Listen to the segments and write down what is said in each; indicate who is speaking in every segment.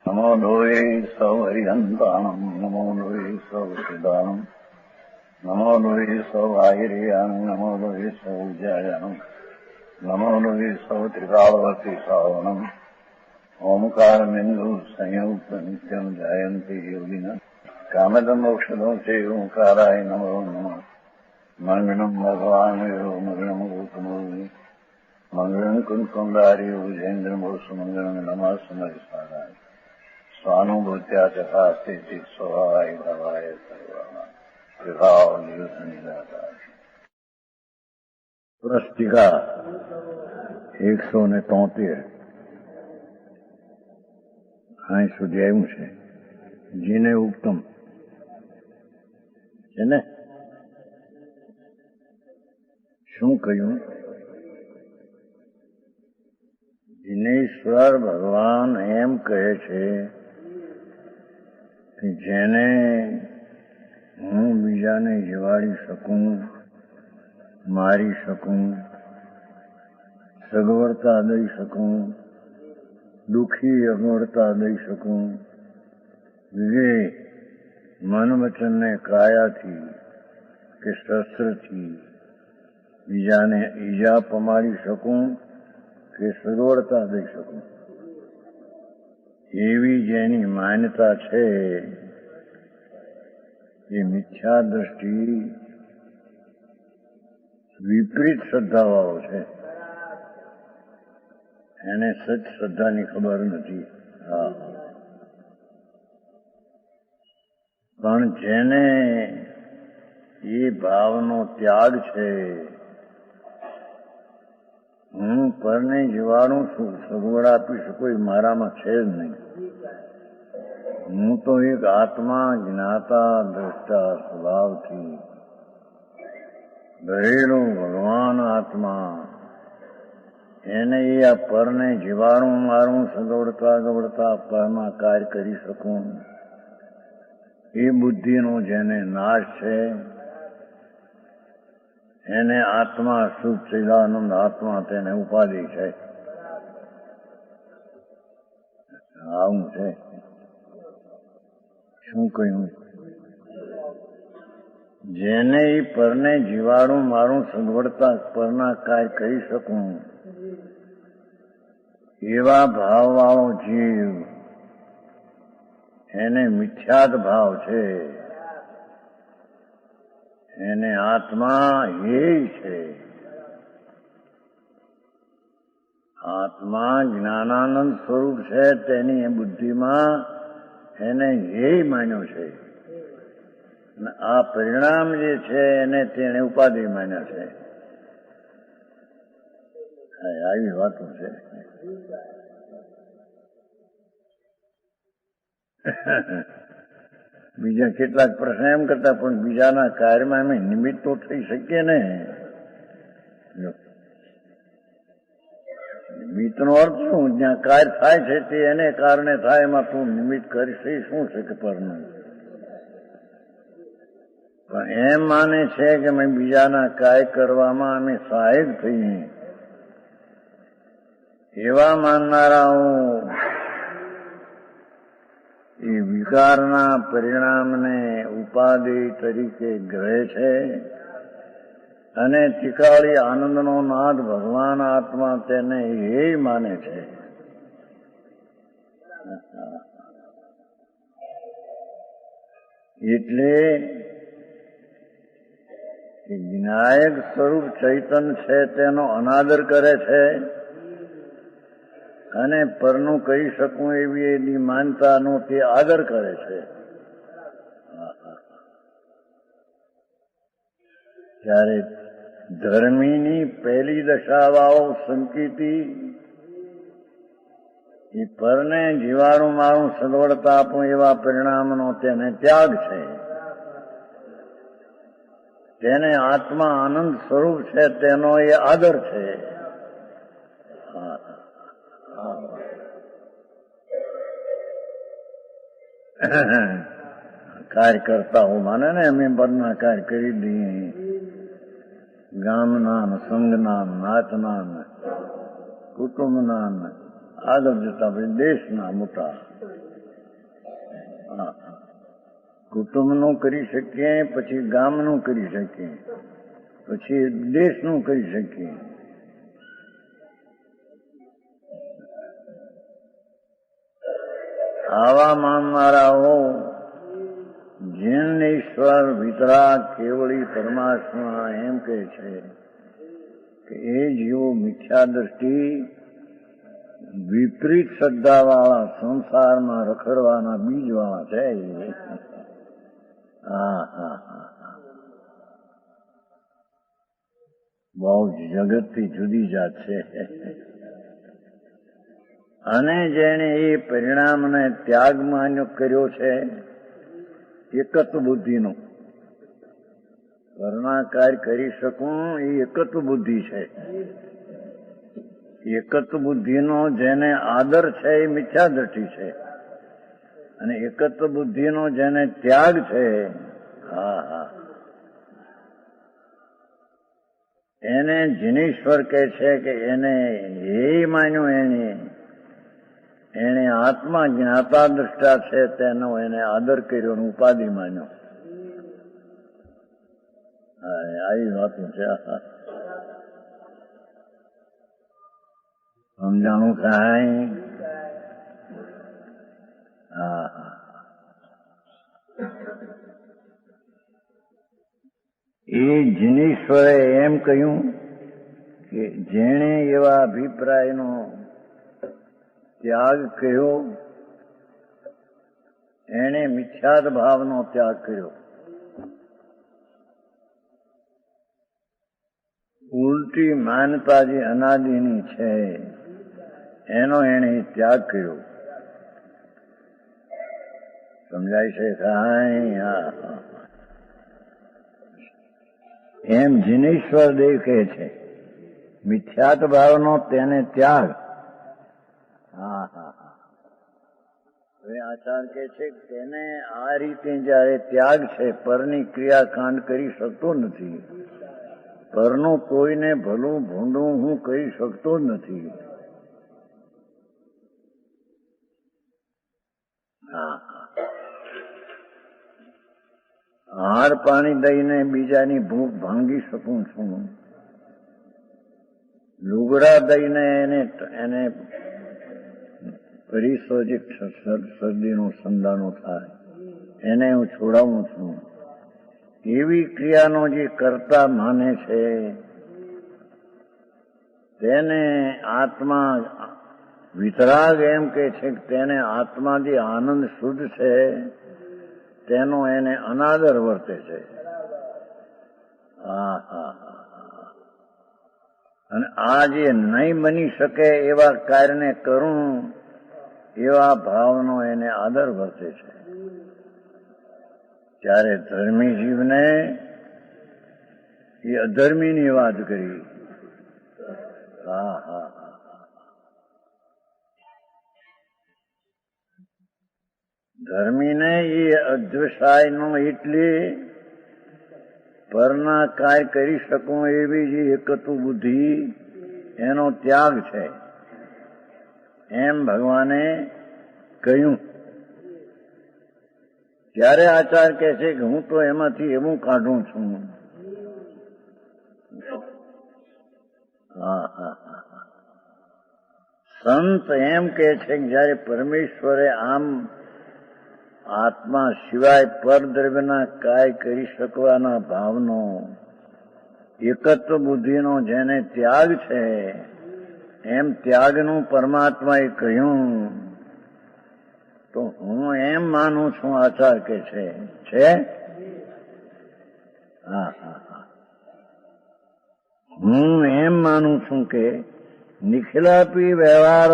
Speaker 1: नमो लोये सौहरिहन्ताणम् नमो लोये सौसिदानम् नमो लोये सौभागिर्यानम् नमो लोये सौजायानम् नमो लोये सौत्रिकालवती सावनम् ओंकारमिन्दु संयुक्त नित्यम् जायन्ति योगिनः कामदमोक्षदो चैव ओंकाराय नमो नमः मङ्गलम् भगवान् मङ्गलम् गौतमो मंगलम कुंकुंडारी उजेन्द्रमोस मंगलम नमः समरिसाराय स्वानुभूत्या तथा स्थिति स्वभावाय भवाय सर्वाणां विभाव नियुक्त निराकार पुरस्तिका 173 અહીં સુધી આવ્યું છે જીને ઉત્તમ છે ને શું કહ્યું જીનેશ્વર ભગવાન એમ કહે છે કે જેને હું બીજાને જીવાડી શકું, મારી શકું, સગવડતા દઈ શકું, દુઃખી અગવડતા દઈ શકું, વિવેક મન વચનને કાયાથી કે શસ્ત્રથી બીજાને ઈજા પમાડી શકું કે સગવડતા દઈ શકું, એવી જેની માન્યતા છે એ મિથ્યા દ્રષ્ટિ વિપરીત શ્રદ્ધાવાળો છે. એને સચ શ્રદ્ધાની ખબર નથી. હા, પણ જેને એ ભાવનો ત્યાગ છે, હું પરને જીવાડું છું, સગવડ આપી શકું એ મારામાં છે જ નહીં. હું તો એક આત્મા જ્ઞાતા દ્રષ્ટા સ્વભાવથી ભરેલો ભગવાન આત્મા, એને એ આ પરને જીવાડું મારું સગવડતા ગવડતા પરમાં કાર્ય કરી શકું, એ બુદ્ધિનો જેને નાશ છે, એને આત્મા શુદ્ધ ચિદાનંદ આત્મા તેને ઉપાધિ છે. આવું છે. શું કહ્યું? જેને એ પરને જીવાડું મારું સગવડતા પરના કાર્ય કરી શકું, એવા ભાવવાળો જીવ એને મિથ્યાત ભાવ છે. એને આત્મા હેય છે. આત્મા જ્ઞાનાનંદ સ્વરૂપ છે, તેની બુદ્ધિમાં એને હેય માન્યો છે. આ પરિણામ જે છે એને તેને ઉપાધિ માન્યા છે. આવી વાતો છે. બીજા કેટલાક પ્રશ્ન એમ કરતા, પણ બીજાના કાર્યમાં અમે નિમિત્ત તો થઈ શકીએ ને. નિમિત્તનો અર્થ શું? જ્યાં કાર્ય થાય છે તે એને કારણે થાય, એમાં તું નિમિત્ત કરીશ એ શું છે કે પરનું? પણ એમ માને છે કે અમે બીજાના કાર્ય કરવામાં અમે સહાયક થઈએ, એવા માનનારાઓ એ વિકારના પરિણામને ઉપાધિ તરીકે ગ્રહે છે અને તિકાળી આનંદનો નાદ ભગવાન આત્મા તેને એ માને છે. એટલે વિનાયક સ્વરૂપ ચૈતન્ય છે તેનો અનાદર કરે છે અને પરનું કહી શકું એવી એની માનતાનો તે આદર કરે છે. ત્યારે ધર્મીની પહેલી દશાવાઓ સંકિતી એ પરને જીવાડું મારું સગવડતા આપું એવા પરિણામનો તેને ત્યાગ છે. તેને આત્મા આનંદ સ્વરૂપ છે તેનો એ આદર છે. કાર્ય કરતા હું માને ને અમે બરના કાર્ય કરી દઈએ, ગામના સંઘના નાચના કુટુંબના આગળ જતા પછી દેશના મોટા કુટુંબનું કરી શકીએ, પછી ગામનું કરી શકીએ, પછી દેશનું કરી શકીએ. આવા માનનારાઓ જેને ઈશ્વર વિતરાગ કેવળી પરમાત્મા એમ કહે છે કે એ જીવો મિથ્યા દ્રષ્ટિ વિપરીત શ્રદ્ધાવાળા સંસારમાં રખડવાના બીજવાળા છે. બહુ જગતથી જુદી જાત છે. અને જેણે એ પરિણામને ત્યાગ માન્ય કર્યો છે એકત્વ બુદ્ધિનો, વર્ણાકાર કરી શકું એ એકત્વ બુદ્ધિ છે. એકત્વ બુદ્ધિનો જેને આદર છે એ મિથ્યા દ્રષ્ટિ છે, અને એકત્વ બુદ્ધિનો જેને ત્યાગ છે એને જીનેશ્વર કહે છે કે એને એ માન્યું, એને આત્મા જ્ઞાતા દ્રષ્ટા છે તેનો એને આદર કર્યો, ઉપાધિ માન્યો. આવી વાતું છે. સમજાણું થાય? એ જીનેશ્વરે એમ કહ્યું કે જેણે એવા અભિપ્રાયનો ત્યાગ કર્યો એણે મિથ્યાદ ભાવનો ત્યાગ કર્યો. ઉલટી માનતા જે અનાદિની છે એનો એણે ત્યાગ કર્યો. સમજાય છે? એમ જીનેશ્વર દેવ કહે છે મિથ્યાત ભાવનો તેને ત્યાગ. હવે આચાર્ય કહે છે કે તેને આ રીતે જયારે ત્યાગ છે, પરની ક્રિયાકાંડ કરી શકતો નથી, પરનું કોઈને ભલું ભૂંડું હું કરી શકતો જ નથી. હાર પાણી દઈને બીજાની ભૂખ ભાંગી શકું છું, લુગડા દઈને એને પરિસોજિક શરદીનો સંદાનો થાય એને હું છોડાવું છું. એવી ક્રિયાનો જે કરતા માને છે તેને આત્મા વિતરાગ એમ કે છે કે તેને આત્મા જે આનંદ શુદ્ધ છે તેનો એને અનાદર વર્તે છે. અને આ જે નહીં બની શકે એવા કાર્યને કરું એવા ભાવનો એને આદર વર્તે છે. ત્યારે ધર્મી જીવને એ અધર્મીની વાત કરી. ધર્મીને એ અધ્વસાયનો એટલે પરના કાર્ય કરી શકું એવી જે એકત્વ બુદ્ધિ એનો ત્યાગ છે એમ ભગવાને કહ્યું. ત્યારે આચાર્ય કહે છે કે હું તો એમાંથી એવું કાઢું છું. સંત એમ કહે છે કે જયારે પરમેશ્વરે આમ આત્મા સિવાય પરદ્રવ્યના કાય કરી શકવાના ભાવનો એકત્વ બુદ્ધિનો જેને ત્યાગ છે એમ ત્યાગનું પરમાત્માએ કહ્યું તો હું એમ માનું છું. આચાર કે છે હું એમ માનું છું કે નિખિલાપી વ્યવહાર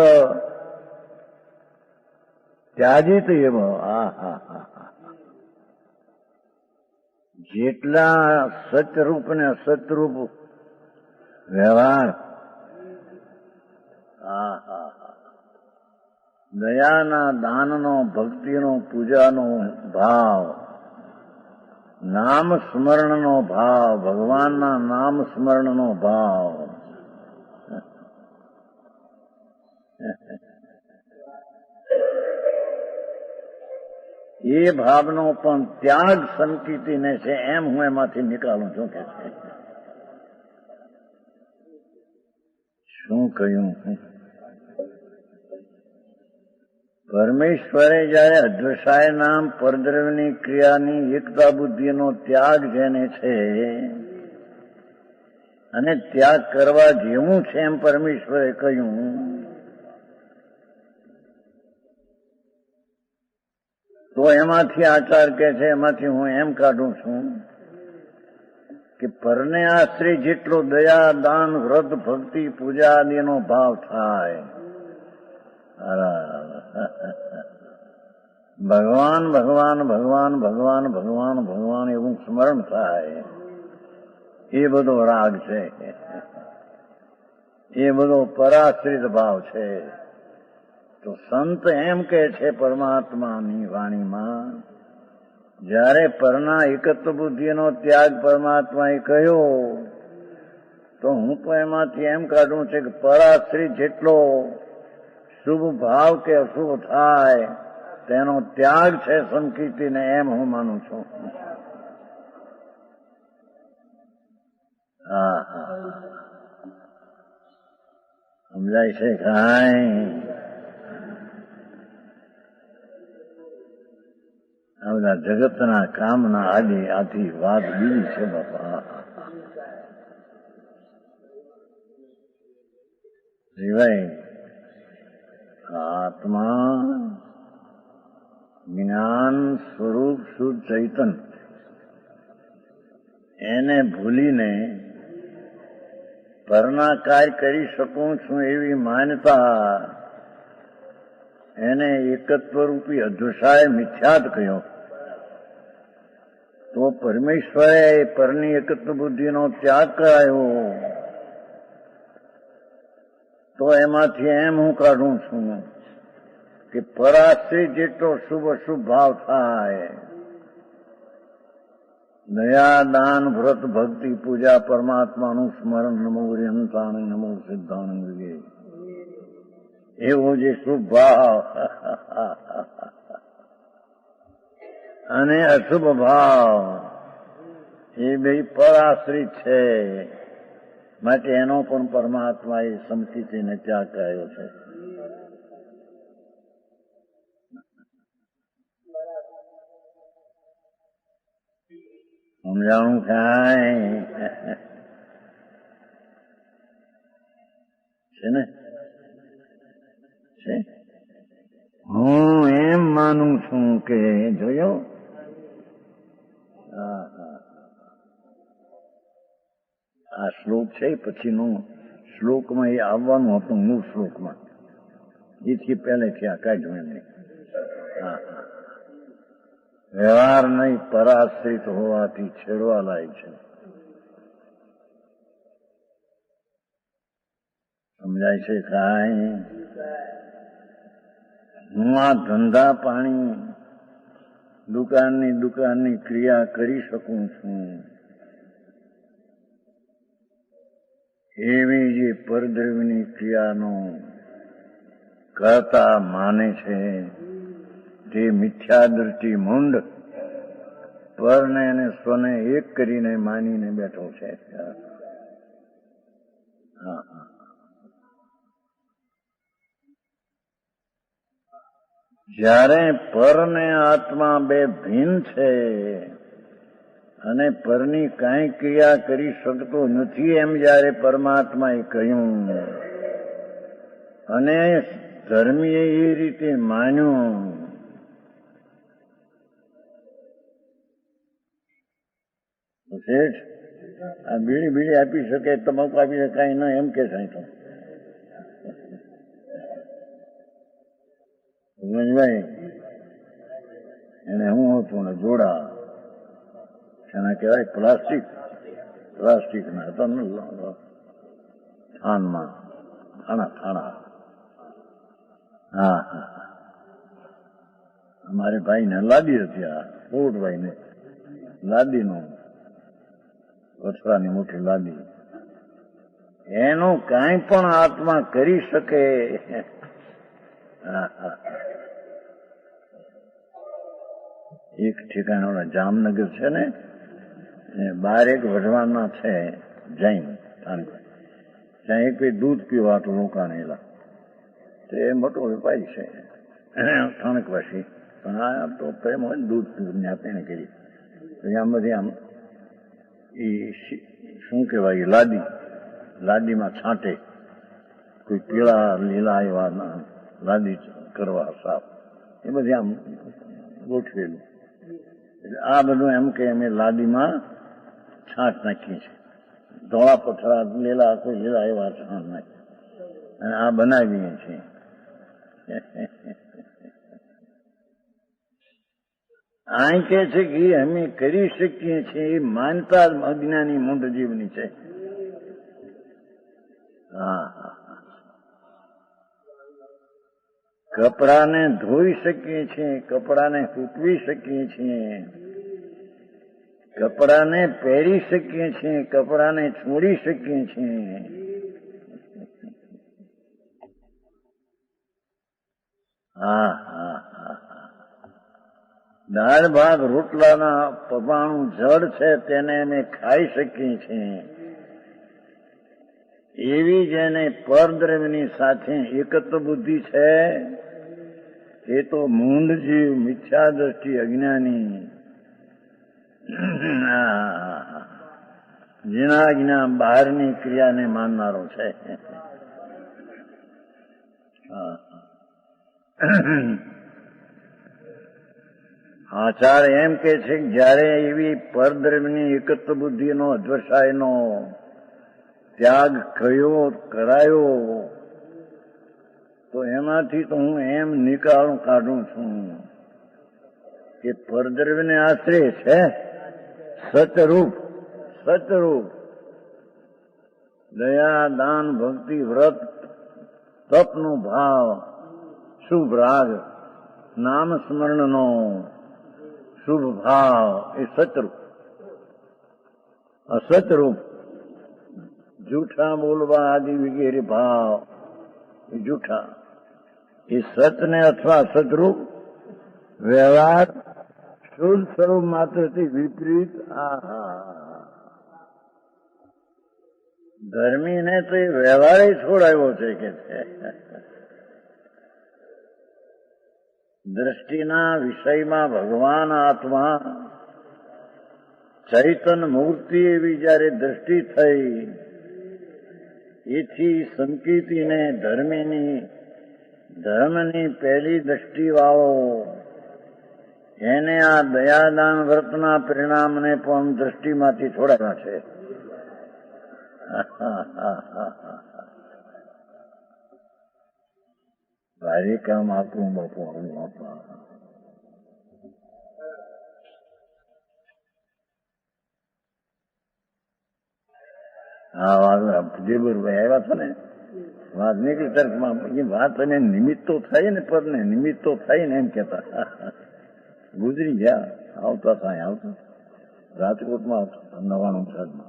Speaker 1: ત્યાજિત એવો. જેટલા સચરૂપ ને અસતરૂપ વ્યવહાર, દયાના દાનનો, ભક્તિનો, પૂજાનો ભાવ, નામ સ્મરણનો ભાવ, ભગવાનના નામ સ્મરણનો ભાવ, એ ભાવનો પણ ત્યાગ સંકિતીને છે એમ હું એમાંથી નીકાળું છું કે છે. શું કહ્યું? પરમેશ્વરે જયારે અદ્વૈસાય નામ પરદ્રવ્યની ક્રિયાની એકતા બુદ્ધિનો ત્યાગ જેને છે અને ત્યાગ કરવા જેવું છે એમ પરમેશ્વરે કહ્યું, તો એમાંથી આચાર કે છે, એમાંથી હું એમ કાઢું છું કે પરને આશ્રય જેટલો દયા, દાન, વ્રત, ભક્તિ, પૂજા આદિનો ભાવ થાય, ભગવાન ભગવાન ભગવાન ભગવાન ભગવાન ભગવાન એવું સ્મરણ થાય, એ બધો રાગ છે, એ બધો પરાશ્રિત ભાવ છે. તો સંત એમ કે છે પરમાત્માની વાણીમાં, જ્યારે પરના એકત્વ બુદ્ધિનો ત્યાગ પરમાત્માએ કહ્યો, તો હું તો એમાંથી એમ કાઢું છે કે પરાશ્રિત જેટલો શુભ ભાવ કે અશુભ થાય તેનો ત્યાગ છે સંકીર્તિને, એમ હું માનું છું. સમજાય છે કાંઈ? આ બધા જગતના કામના આથી વાત બીજી છે બાપા. સિવાય આત્મા જ્ઞાન સ્વરૂપ શુદ્ધ ચૈતન એને ભૂલીને પરના કાર્ય કરી શકું છું એવી માન્યતા, એને એકત્વ રૂપી અદ્વૈસાય મિથ્યાત કહ્યો. તો પરમેશ્વરે પરની એકત્વ બુદ્ધિનો ત્યાગ કરાયો, તો એમાંથી એમ હું કાઢું છું કે પરાશ્રિત જેટલો શુભ અશુભ ભાવ થાય, દયા, દાન, વ્રત, ભક્તિ, પૂજા, પરમાત્માનું સ્મરણ, નમો હરિહંતાણ નમો સિદ્ધાનંદ વિગે, એવો જે શુભ ભાવ અને અશુભ ભાવ એ બે પરાશ્રિત છે. માટે એનો પણ પરમાત્માએ સંકિતીને ત્યાગ કર્યો છે. સમજાણું કાંઈ છે ને? છે. હું એમ માનું છું કે જોયો, આ શ્લોક છે પછીનું શ્લોકમાં એ આવવાનું હતું, મૂળ શ્લોકમાં એથી પહેલેથી આ કાઢ્યું એમને. વ્યવહાર નહીં, પરાશ્રિત હોવાથી છેડવા લાયક છે. સમજાય છે કાંઈ? હું આ ધંધા પાણી દુકાનની ક્રિયા કરી શકું છું એવી જે પરદ્રવ્યની ક્રિયાનો કરતા માને છે તે મિથ્યા દ્રષ્ટિ મૂંડ પરને અને સ્વને એક કરીને માનીને બેઠો છે. જ્યારે પર ને આત્મા બે ભિન્ન છે અને પરની કાંઈ ક્રિયા કરી શકતો નથી એમ જ્યારે પરમાત્માએ કહ્યું અને ધર્મીએ એ રીતે માન્યું, શેઠ આ બીડી આપી શકે, તમાકુ આપી શકે કાંઈ ના, એમ કે સાંઈ તો સમજભાઈ. એને હું હતું ને જોડા એના કહેવાય પ્લાસ્ટિક ના હતા થાનમાં થાણા. હા, અમારે ભાઈને લાદી હતી, આ પોટભાઈ ને લાદીનું વછરાની મોટી લાદી, એનું કાંઈ પણ આત્મા કરી શકે. એક ઠેકાણે ઓલા જામનગર છે ને બહાર એક વઢવાણના છે જૈન ત્યાં એક દૂધ પીવા તો રોકાણેલા તે મોટો વેપારી છે સ્થાનકવાસી પણ આ તો પ્રેમ હોય ને દૂધ પીને કરી આમ બધી આમ એ શું કહેવાય લાદીમાં છાંટે કોઈ પીળા લીલા એવા લાદી કરવા સાફ એ બધી આમ ગોઠવેલું એટલે આ બધું એમ કે અમે લાદીમાં છાંટ નાખીએ છીએ ધોળા પથરા લીલા કોઈ લીલા એવા છાંટ નાખીએ અને આ બનાવીએ છીએ આ કે છે કે અમે કરી શકીએ છીએ એ માનતા અજ્ઞાની મૂંઢ જીવની છે. હા કપડાને ધોઈ શકીએ છીએ, કપડાને સૂકવી શકીએ છીએ, કપડાને પહેરી શકીએ છીએ, કપડાને છોડી શકીએ છીએ. હા હા હા દાળ ભાત રોટલાના પપાણું જળ છે તેને અમે ખાઈ શકીએ છીએ. એવી જેને પરદ્રવ્યની સાથે એકત્વ બુદ્ધિ છે એ તો મૂંઢ જીવ, મિથ્યા દ્રષ્ટિ, અજ્ઞાની, જેના જ્ઞા બહારની ક્રિયાને માનનારો છે. આચાર એમ કે છે કે જયારે એવી પરદ્રવ્યની એકત્વ બુદ્ધિનો અધ્વસાયનો ત્યાગ કરાયો તો એમાંથી તો હું એમ નિકાળ કાઢું છું કે પરદ્રવ્યને આશરે છે સચરૂપ દયા, દાન, ભક્તિ, વ્રત, તપનો ભાવ, શુભ રાગ, નામ સ્મરણનો શુભ ભાવ એ સચરૂપ. અસચરૂપ જૂઠા બોલવા આદિ વગેરે ભાવ એ જૂઠા. એ સતને અથવા સદરૂપ વ્યવહાર શુદ્ધ સ્વરૂપ માત્રથી વિપરીત. ધર્મીને તો એ વ્યવહાર છોડાયો છે કે છે દ્રષ્ટિના વિષયમાં ભગવાન આત્મા ચૈતન મૂર્તિ એવી જયારે દ્રષ્ટિ થઈ એથી સંકિતિને ધર્મની પહેલી દ્રષ્ટિ વાળો એને આ દયાદાન વ્રતના પરિણામને પણ દ્રષ્ટિમાંથી છોડાવ્યા છે. ભારે કામ આપણું બાપુ બાપા. હા ફુજેબરભાઈ આવ્યા હતા ને વાત નીકળી તર્કમાં વાત અને નિમિત્તો થાય ને પરને નિમિત્તો થાય ને એમ કેતા ગુજરી ગયા. આવતા ત્યાં આવતા રાજકોટમાં આવતા 99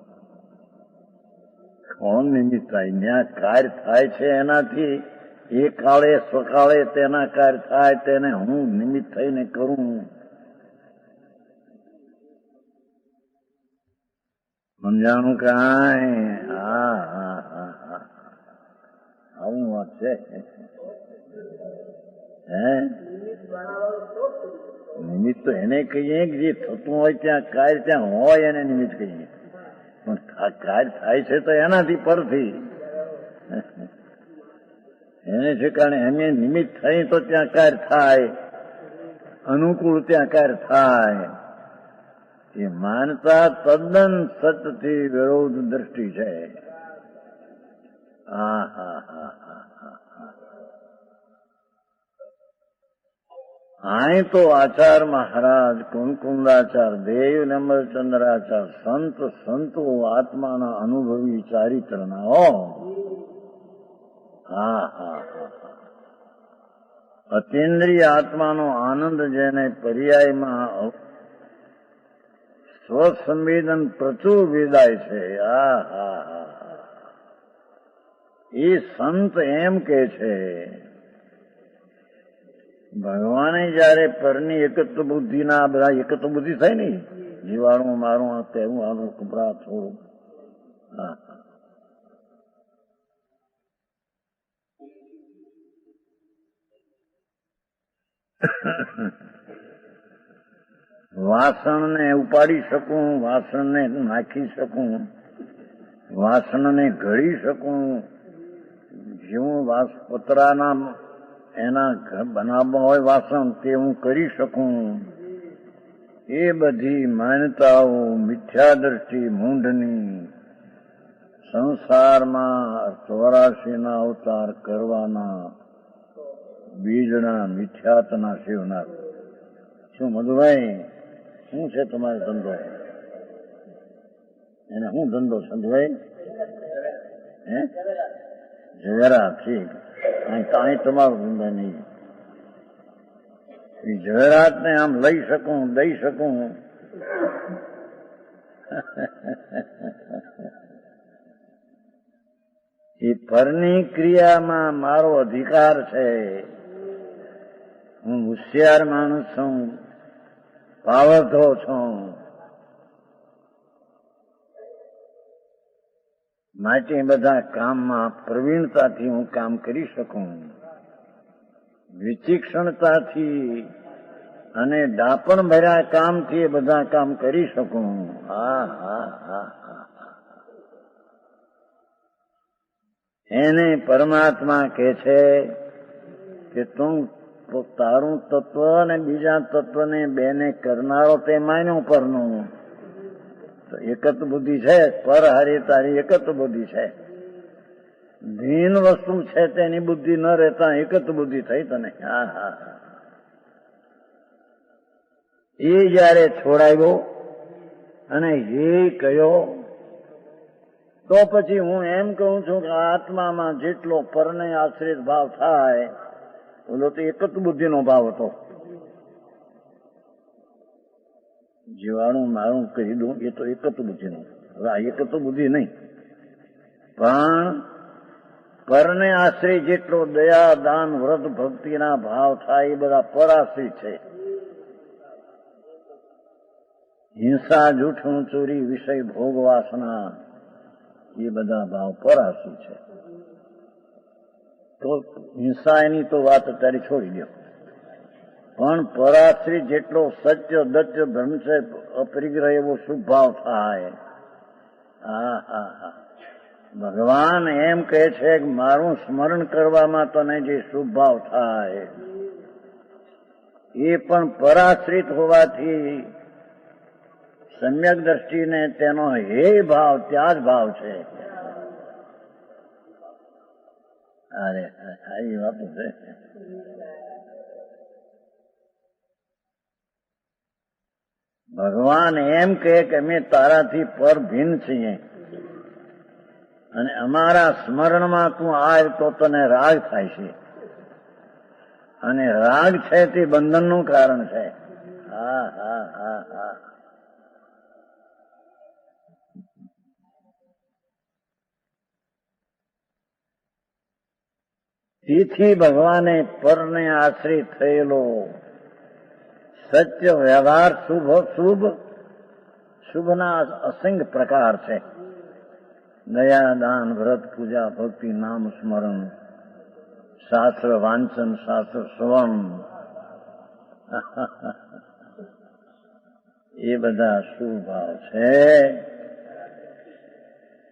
Speaker 1: કોણ નિમિત્ત થાય ત્યાં કાર્ય થાય છે એનાથી એ કાળે સકાળે તેના કાર્ય થાય તેને હું નિમિત્ત થઈને કરું. સમજાણું કાંઈ? આવું વાત છે. નિમિત્ત તો એને કહીએ કે જે થતું હોય ત્યાં કાર્ય ત્યાં હોય એને નિમિત્ત કહીએ, પણ કાર્ય થાય છે તો એનાથી પરથી એને છે કારણ એમને નિમિત્ત થઈ તો ત્યાં કાર્ય થાય, અનુકૂળ ત્યાં કાર્ય થાય. એ માનતા તદ્દન સતથી વિરોધ દ્રષ્ટિ છે. અહીં તો આચાર મહારાજ, કુંકુંદાચાર, દેવ નંબરચંદ્રાચાર, સંતો આત્માના અનુભવી ચારિત્રના અતિન્દ્રિય આત્માનો આનંદ જેને પર્યાયમાં સ્વસંવેદન પ્રચુર વેદાય છે. એ સંત એમ કે છે ભગવાને જયારે પરની એકત્વ બુદ્ધિના બધા એકત્વ બુદ્ધિ થાય ને, જીવાણું મારું તેવું આનું કપડા થોડું, વાસણને ઉપાડી શકું, વાસણને નાખી શકું, વાસણને ઘડી શકું, જેવું પતરાના એના બનાવવા હોય વાસણ તે હું કરી શકું. એ બધી માન્યતાઓ મિથ્યા દ્રષ્ટિ મૂંઢની સંસારમાં 84 અવતાર કરવાના બીજના મિથ્યાતના સેવનાર. શું મધુભાઈ, શું છે તમારો ધંધો? એને શું ધંધો સંધભાઈ? હે, ઝવેરાત. ઠીક, કાંઈ તમારો ધંધો નહીં. એ ઝવેરાત ને આમ લઈ શકું, દઈ શકું. એ પરની ક્રિયામાં મારો અધિકાર છે. હું હોશિયાર માણસ છું, પાવરધો છું, માટે બધા કામમાં પ્રવીણતાથી હું કામ કરી શકું. વિચિક્ષણતાથી અને ડાપણ ભર્યા કામથી બધા કામ કરી શકું. હા હા હા હા. એને પરમાત્મા કહે છે કે તું તારું તત્વ અને બીજા તત્વને બેને કરનારો તે માન્યો પરનું. તો એકત્વ બુદ્ધિ છે, પર હારી તારી એકત્વ બુદ્ધિ છે. ભીન વસ્તુ છે તેની બુદ્ધિ ન રહેતા એકત્વ બુદ્ધિ થઈ તને. હા હા. એ જયારે છોડાવ્યો અને એ કહ્યો તો પછી હું એમ કહું છું કે આત્મામાં જેટલો પરને આશ્રિત ભાવ થાય બોલો તો એકત્વ બુદ્ધિનો ભાવ હતો. જીવાણું મારું કહી દઉં એ તો એકત્વ બુદ્ધિનો. હવે આ એકત્વ બુદ્ધિ નહીં, પણ પરને આશ્રિત જેટલો દયા, દાન, વ્રત, ભક્તિના ભાવ થાય એ બધા પરાશ્રિત છે. હિંસા, જૂઠું, ચોરી, વિષય, ભોગ, વાસના એ બધા ભાવ પરાશ્રિત છે. તો હિંસા એની તો વાત અત્યારે છોડી દો, પણ પરાશ્રિત જેટલો સત્ય, દત્ય, ધર્મ છે, અપરિગ્રહ એવો શુભ ભાવ થાય. હા હા હા. ભગવાન એમ કહે છે કે મારું સ્મરણ કરવામાં તને જે શુભ ભાવ થાય એ પણ પરાશ્રિત હોવાથી સમ્યક દ્રષ્ટિને તેનો હે ભાવ ત્યાગ ભાવ છે. અરે આવી વાતો છે. ભગવાન એમ કહે કે અમે તારાથી પર ભિન્ન છીએ અને અમારા સ્મરણમાં તું આવ તો તને રાગ થાય છે, અને રાગ છે તે બંધનનું કારણ છે. હા હા હા હા. તેથી ભગવાને પરને આશ્રિત થયેલો સત્ય વ્યવહાર શુભના અસંખ્ય પ્રકાર છે. દયા, દાન, વ્રત, પૂજા, ભક્તિ, નામ સ્મરણ, શાસ્ત્ર વાંચન, શાસ્ત્ર શ્રવણ, એ બધા શુભ ભાવ છે.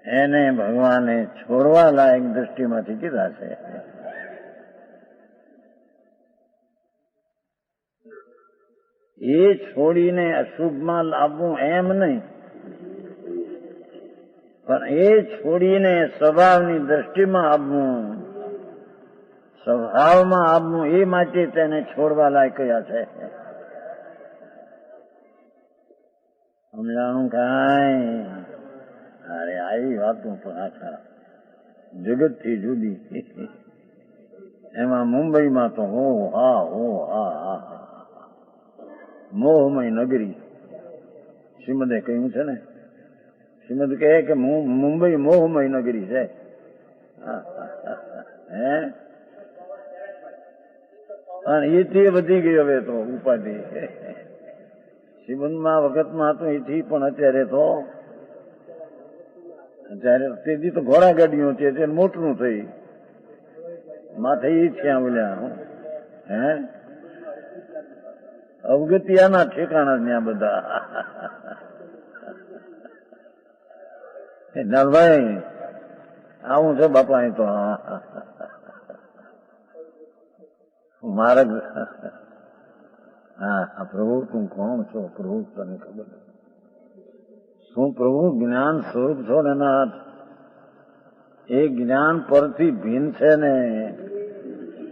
Speaker 1: એને ભગવાને છોડવા લાયક દ્રષ્ટિમાંથી કીધા છે. એ છોડીને અશુભમાં લાવવું એમ નહીં, પણ એ છોડીને સ્વભાવની દ્રષ્ટિમાં આવવું, સ્વભાવમાં આવવું, એ માટે તેને છોડવા લાયક કયા છે. સમજાણું કાંઈ? અરે આવી વાતો તો આખા જગતથી જુદી. એમાં મુંબઈમાં તો હો હા હા, મોહમય નગરી. શ્રીમદે કહ્યું છે ને, શ્રીમદ કહે કે મુંબઈ મોહમય નગરી છે. હે અને એથી વધી ગઈ હવે તો ઉપાધિ. શ્રીમંતમાં વખતમાં હતું એથી પણ અત્યારે તેથી તો ઘોડા ગાડીઓ છે તે મોટું થઈ માથે એ છે બોલ્યા હે અવગતિયાના ઠેકાણા ત્યાં બધા. નાલભાઈ આવું છે બાપા અહીં તો માર્ગ. હા પ્રભુ તું કોણ છો? પ્રભુ તને ખબર શું? પ્રભુ જ્ઞાન સ્વરૂપ છો ને નાથ. એ જ્ઞાન પરથી ભિન્ન છે ને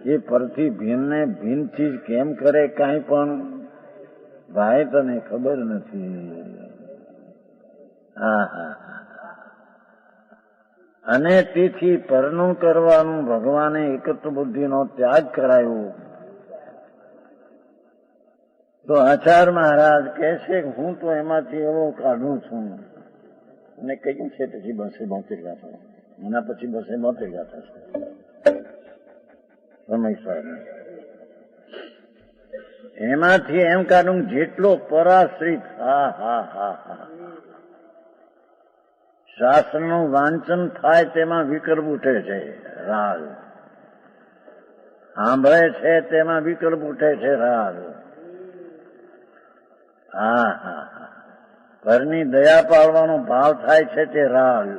Speaker 1: એ પરથી ભિન્નને ભિન્ન ચીજ કેમ કરે કાંઈ પણ ભાઈ તને ખબર નથી. અને તેથી પરનું કરવાનું ભગવાને એકત્વ બુદ્ધિનો ત્યાગ કરાયો. તો આચાર્ય મહારાજ કહે છે કે હું તો એમાંથી એવો કાઢું છું. અને કહ્યું છે પછી 272 ગાથા, એના પછી 272 ગાથા છે સમયસર. એમાંથી એમ કાઢું જેટલો પરાશ્રિત શાસ્ત્રનું વાંચન થાય તેમાં વિકલ્પ ઉઠે છે રાગ, સાંભળે છે તેમાં વિકલ્પ ઉઠે છે રાગ. ઘરની દયા પાળવાનો ભાવ થાય છે તે રાગ.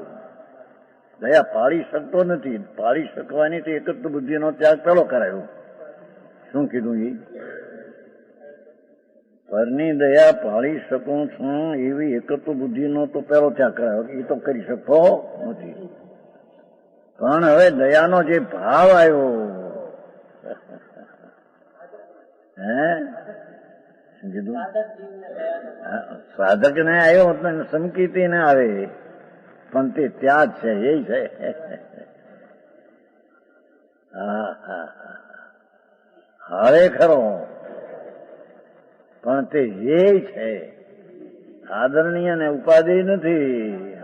Speaker 1: દયા પાળી શકતો નથી, પાળી શકવાની તો એકત્વ બુદ્ધિનો ત્યાગ પેલો કરાયો. શું કીધું? એ પરની દયા પાળી શકું છું એવી એકત્વ બુદ્ધિનો તો પેલો ત્યાગ કરાયો. એ તો કરી શકતો નથી. પણ હવે દયાનો જે ભાવ આવ્યો કીધું સાધક ને આવ્યો સમકીતી ને આવે પણ તે ત્યાં જ છે એ છે. હવે ખરો પણ તે એ છે, આદરણીય ને ઉપાધિ નથી.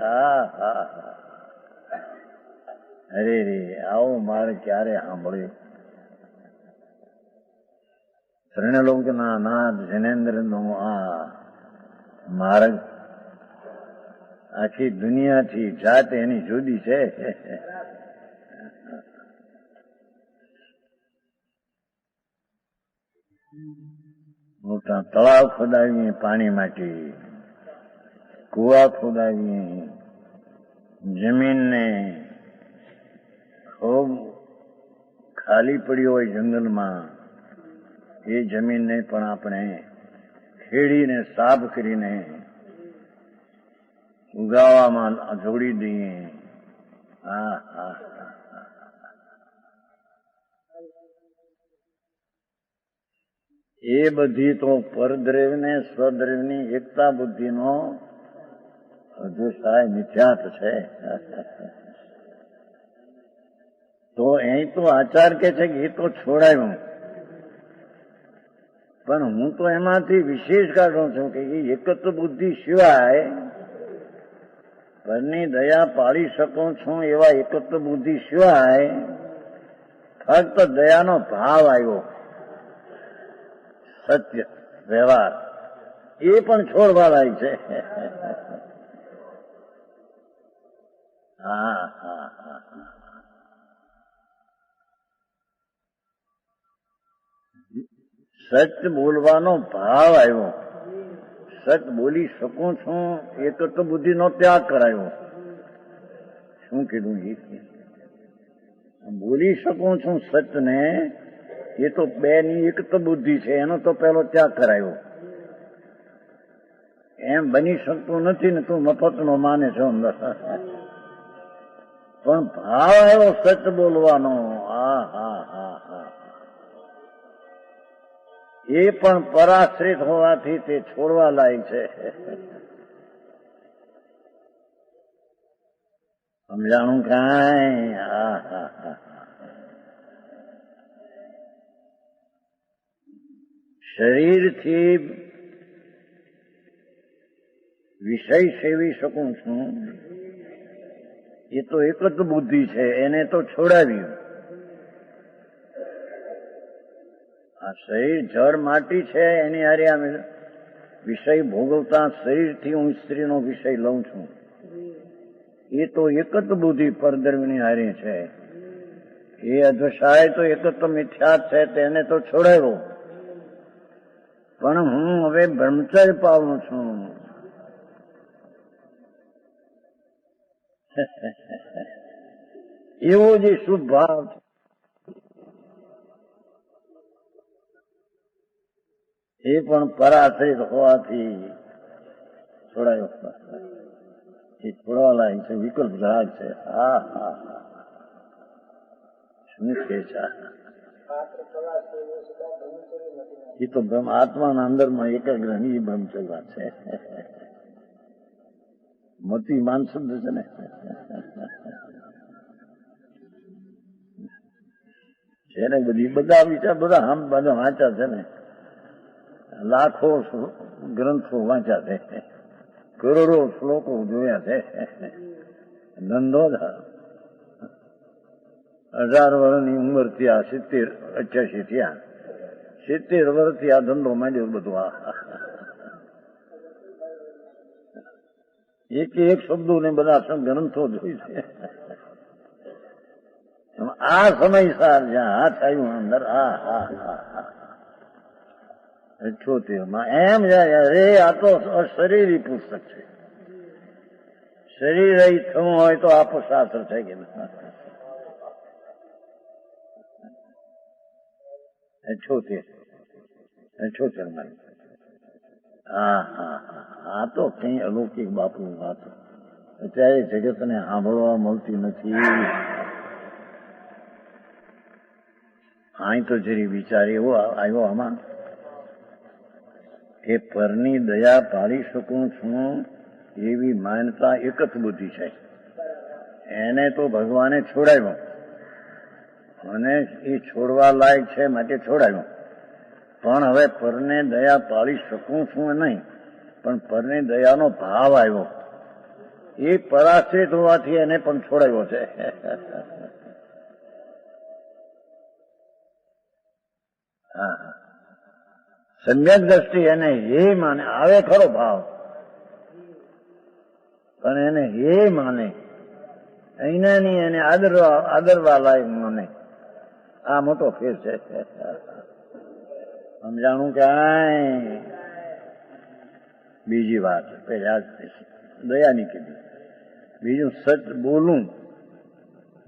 Speaker 1: અરે રે આવો મારે ક્યારે સાંભળ્યું? ત્રણલોકના નાથ જનેન્દ્રનો આ માર્ગ આખી દુનિયાથી જાત એની જુદી છે. મોટા તળાવ ખોદાવીએ પાણી માટે, કુવા ખોદાવીએ, જમીનને ખૂબ ખાલી પડી હોય જંગલમાં એ જમીનને પણ આપણે ખેડીને સાફ કરીને ઉગાવામાં જોડી દઈએ. એ બધી તો પરદ્રવ્ય ને સ્વદ્રવ્યની એકતા બુદ્ધિનો હજુ સાહેબ મિથ્યાત છે. તો અહીં તો આચાર કે છે કે એ તો છોડાયું, પણ હું તો એમાંથી વિશેષ કાઢું છું કે એ એકત્વ બુદ્ધિ સિવાય પરની દયા પાળી શકું છું એવા એકત્વ બુદ્ધિ સિવાય ફક્ત દયાનો ભાવ આવ્યો, સત્ય વ્યવહાર એ પણ છોડવા લાયક છે. સત્ય બોલવાનો ભાવ આવ્યો, સત્ય બોલી શકું છું એકત્વ બુદ્ધિનો ત્યાગ કરાયો. શું કીધું? બોલી શકું છું સત્યને એ તો બે ની એકત્વ બુદ્ધિ છે, એનો તો પેલો ત્યાગ કરાયો. એમ બની શકતું નથી ને તું મફતનો માને છો અંદર. પણ ભાવ આવ્યો સત્ય બોલવાનો. એ પણ પરાશ્રિત હોવાથી તે છોડવા લાયક છે. સમજાણું કાંઈ? શરીરથી વિષય સેવી શકું છું એ તો એક જ બુદ્ધિ છે, એને તો છોડાવ્યું. આ શરીર જળ માટી છે, એની હારે આમ વિષય ભોગવતા શરીરથી હું સ્ત્રીનો વિષય લઉં છું. એ તો એક જ બુદ્ધિ પરધર્મની હારે છે. એ અધ્વસાય તો એક જ મિથ્યા છે, તેને તો છોડાયો. પણ હું હવે બ્રહ્મચર્ય પાવું છું. એવો જે શુદ્ધ ભાવ છે, એ પણ પરાશ્રિત હોવાથી છોડાયો. એ છોડવા લાયક છે, વિકલ્પ રાગ છે. હા હા હા, શું કે છે? એ તો આત્માના અંદરમાં એકાગ્ર ની બ્રહ્મચર્ય છે. મતી માન શબ્દ છે ને, છે ને બધી બધા વિચાર બધા આમ બધા વાંચ્યા છે ને, લાખો ગ્રંથો વાંચ્યા છે, કરોડો શ્લોકો જોયા છે. ધંધો 18 વર્ષની ઉંમર થી આ 87 થયા, 70 વર્ષથી આ ધંધો માંડ્યો બધું. એક શબ્દો ને બધા ગ્રંથો જોઈ છે. આ સમયસાર જ્યાં હાથ આવ્યું અંદર, આ 78 એમ જાય, અરે આ તો શરીરી પુસ્તક છે. શરીર થવું હોય તો આપો શાસ્ત્ર છે કે 78 માં. હા હા હા, આ તો કઈ અલૌકિક બાપુની વાત અત્યારે જગતને સાંભળવા મળતી નથી. અહીં તો જરી વિચાર એવો આવ્યો આમાં કે પરની દયા પાડી શકું છું એવી માન્યતા એક જ બુદ્ધિ છે. એને તો ભગવાને છોડાવ્યો અને એ છોડવા લાયક છે માટે છોડાવ્યો. પણ હવે પરને દયા પાડી શકું છું નહીં, પણ પરની દયાનો ભાવ આવ્યો. એ પરાશ્રિત હોવાથી એને પણ છોડાવ્યો છે. સમ્યક દ્રષ્ટિ એને હે માને, આવે ખરો ભાવ, પણ એને હે માને, અહીંના ની એને આદરવા લાયક માને. આ મોટો ફેર છે. સમજાણું કે બીજી વાત પેલા દયાની કીધી, બીજું સચ બોલું,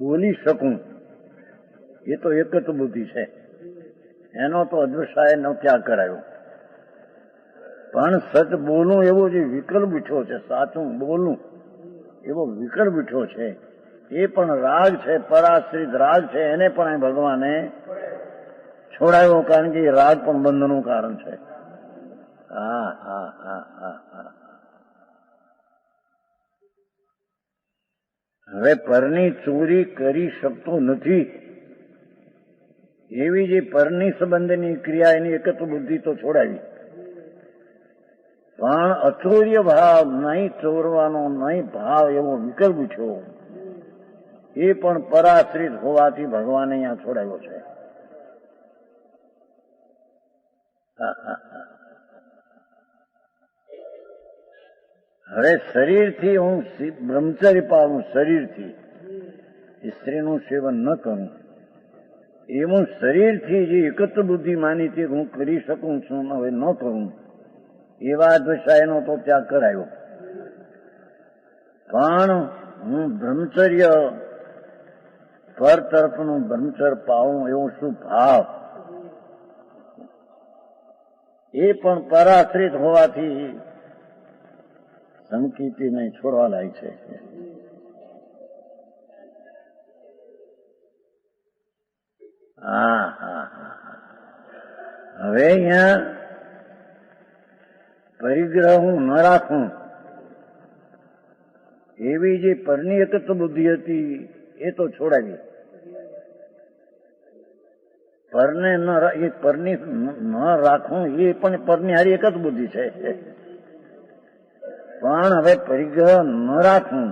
Speaker 1: બોલી શકું, એ તો એક જ બુદ્ધિ છે. એનો તો અદ્વૈતાએ નો ત્યાગ કરાયો. પણ સચ બોલું એવો જે વિકલ્પ ઉઠ્યો છે, સાચું બોલું એવો વિકલ્પ ઉઠ્યો છે, એ પણ રાગ છે, પરાશ્રિત રાગ છે. એને પણ ભગવાને છોડાયો, કારણ કે એ રાગ પણ બંધનનું કારણ છે. હા હા હા હા હા. હવે પરની ચોરી કરી શકતો નથી એવી જે પરની સંબંધની ક્રિયા, એની એકત્ર બુદ્ધિ તો છોડાવી. પણ અચોર્ય ભાવ, નહીં ચોરવાનો નહીં ભાવ, એવો વિકલ્પ ઉઠ્યો, એ પણ પરાશ્રિત હોવાથી ભગવાને અહીંયા છોડાવ્યો છે. હવે શરીરથી હું બ્રહ્મચર્ય પાડું, શરીરથી સ્ત્રીનું સેવન ન કરું, એવું શરીરથી જે એકત્ર બુદ્ધિ માની તે હું કરી શકું છું, હવે ન કરું, એવા દ્વૈતાનો તો ત્યાગ કરાયો. પણ હું બ્રહ્મચર્ય પર તરફનું બ્રહ્મચર્ય પાવું, એવો શું ભાવ, એ પણ પરાશ્રિત હોવાથી સંકિતને છોડવા લાયક છે. હા હા હા. હવે અહીંયા પરિગ્રહ હું ન રાખું એવી જે પરની એકત્ર બુદ્ધિ હતી, એ તો છોડાવી. પરને એ પરની ન રાખવું, એ પણ પરની હારી એક જ બુદ્ધિ છે. પણ હવે પરિગ્રહ ન રાખવું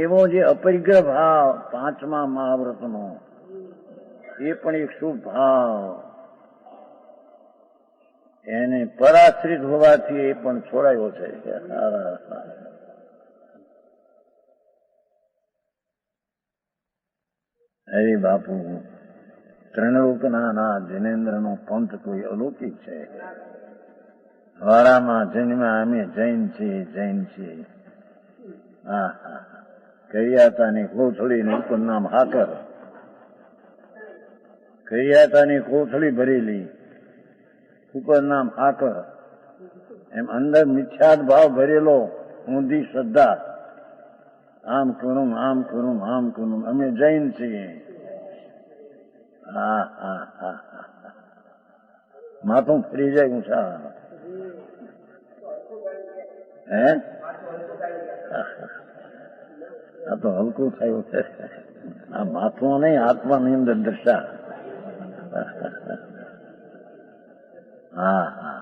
Speaker 1: એવો જે અપરિગ્રહ ભાવ 5મા મહાવ્રતનો, એ પણ એક શુભ ભાવ. એને પરાશ્રિત હોવાથી એ પણ છોડાયો છે. હરે બાપુ, ત્રણલોકના નાથ જૈનેન્દ્રનો પંથ કોઈ અલૌકિક છે. વાડામાં જન્મ્યા અમે જૈન છીએ, જૈન છીએ. હા હા, કરિયાતાની કોથળીને ઉપર નામ હાકર, કરિયાતાની કોથળી ભરેલી, ઉપર નામ હાકર. એમ અંદર મિથ્યાદ ભાવ ભરેલો, ઊંધી શ્રદ્ધા. આમ કરું, આમ કરું, આમ કરું, અમે જૈન છીએ. હા હા હા હા, માથું ફરી જાય ઊંચા. હે, આ તો હલકું થયું છે. આ માથું નહીં, આત્માની અંદર દર્શા. હા હા,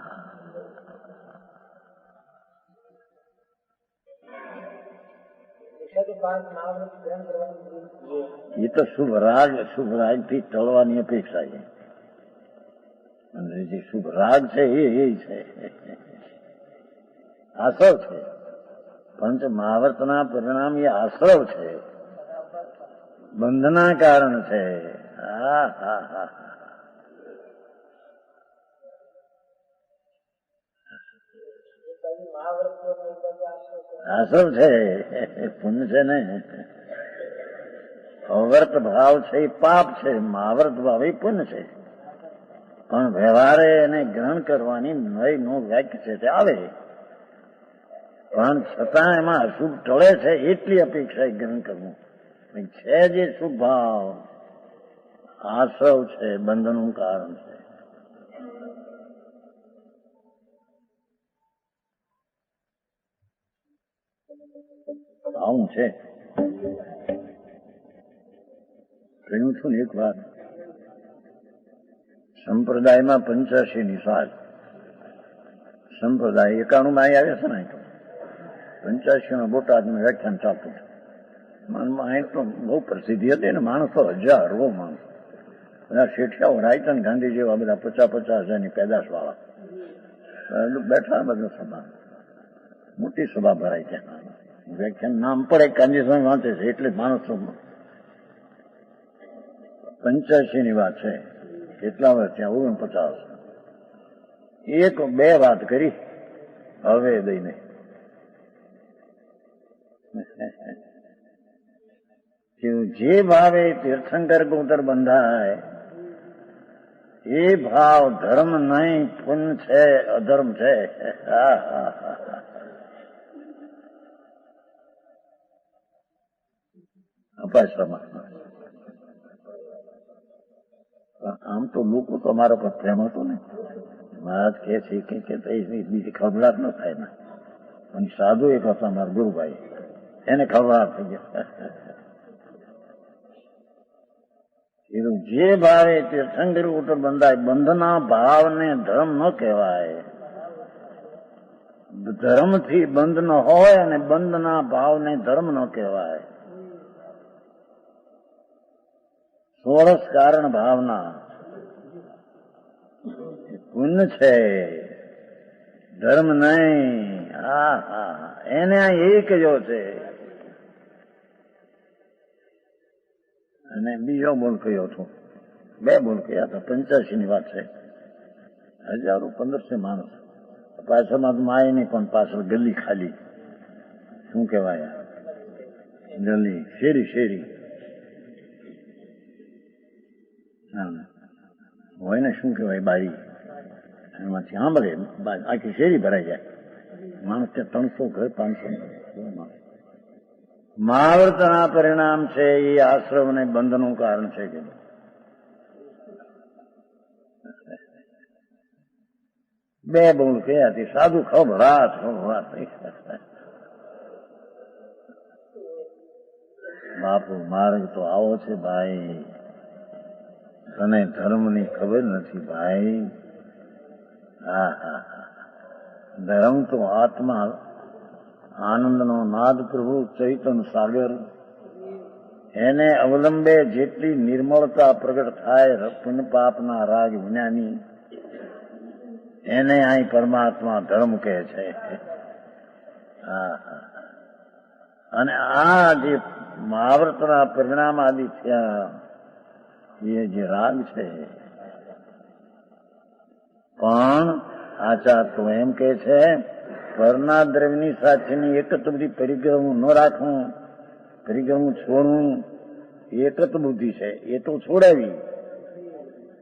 Speaker 1: એ તો શુભ રાગ થી ટળવાની અપેક્ષા છે. અને જે શુભ રાગ છે એ છે, આશ્રવ છે. પંચ મહાવર્તના પરિણામ એ આશ્રવ છે, બંધના કારણ છે. હા હા હા, આશ્રવ છે, પુણ્ય છે ને. અવર્ત ભાવ છે એ પાપ છે, મહાવર્ત ભાવ એ પુણ્ય છે. પણ વ્યવહારે એને ગ્રહણ કરવાની નવી નો વાક્ય છે તે આવે, પણ છતાં એમાં અશુભ ટળે છે એટલી અપેક્ષા ગ્રહણ કરવું છે. જે શુભ ભાવ આશ્રવ છે, બંધનનું કારણ છે. આવું છે. કહ્યું છું ને એક વાત, સંપ્રદાયમાં 85 સાલ સંપ્રદાય 91 માં આવે છે ને, 85 બોટાદનું વ્યાખ્યાન ચાલતું છે. મનમાં તો બહુ પ્રસિદ્ધિ હતી ને, માણસો હજારો માણસો, બધા શેઠિયાઓ, રાયચંદ ગાંધી જેવા બધા 50-50 હજારની પેદાશ વાળા બેઠા. બધા સભા, મોટી સભા ભરાય ત્યાં. વ્યાખ્યાન નામ પડે કાંજી સ્વામી વાંચે છે એટલે માણસો. 85 ની વાત છે. કેટલા વર્ષ ત્યાં? 49. એક બે વાત કરી હવે દઈને, જે ભાવે તીર્થંકર ગોતર બંધાય એ ભાવ ધર્મ નહીં, પુણ્ય છે, અધર્મ છે. અપાશ્રમમાં આમ તો લોકો તો અમારા પર પ્રેમ હતો ને. મહારાજ કે છે કે બીજી ખબરાટ ન થાય ને. પણ સાધુ એક હતા મારા ગુરુભાઈ, એને ખબરાટ થઈ ગયા. જે ભાવે તીર્થંકર ઉપર બંધાય, બંધના ભાવને ધર્મ ન કહેવાય. ધર્મથી બંધ ન હોય અને બંધના ભાવને ધર્મ ન કહેવાય. 16 કારણ ભાવના પુણ્ય છે, ધર્મ નહીં. હા હા, એને એ કયો છે. અને બીજો બોલ કયો હતો, બે બોલ કયા હતા. 85 ની વાત છે. હજારો 1500 માણસ પાછળમાં માય નહીં, પણ પાછળ ગલી ખાલી. શું કહેવાય? ગલી, શેરી હોય ને, શું કહેવાય? બારી. એમાંથી સાંભળે આખી શેરી ભરાઈ જાય. માણસ ત્યાં 300 ઘર, 500 માણસ. મહાવર્તના પરિણામ છે એ આશ્રમ અને બંધનું કારણ છે. કે બે બોલ કયાથી સાધુ ખબરાત. બાપુ માર્ગ તો આવો છે ભાઈ, તને ધર્મની ખબર નથી ભાઈ. હા હા હા, ધર્મ તો આત્મા આનંદનો નાદ પ્રભુ ચૈતન્ય સાગર, એને અવલંબે જેટલી નિર્મળતા પ્રગટ થાય પુણ્ય પાપના રાગ વિનાની, એને અહીં પરમાત્મા ધર્મ કહે છે. અને આ જે મહાવ્રતના પરિણામ આદિ થયા એ જે રાગ છે, પણ આચાર તો એમ કે છે પરના દ્રવ્યની સાથેની એક જ બધી પરિગ્રહ ન રાખવું, પરિગ્રહ છોડવું એક જ બુદ્ધિ છે. એ તો છોડાવી,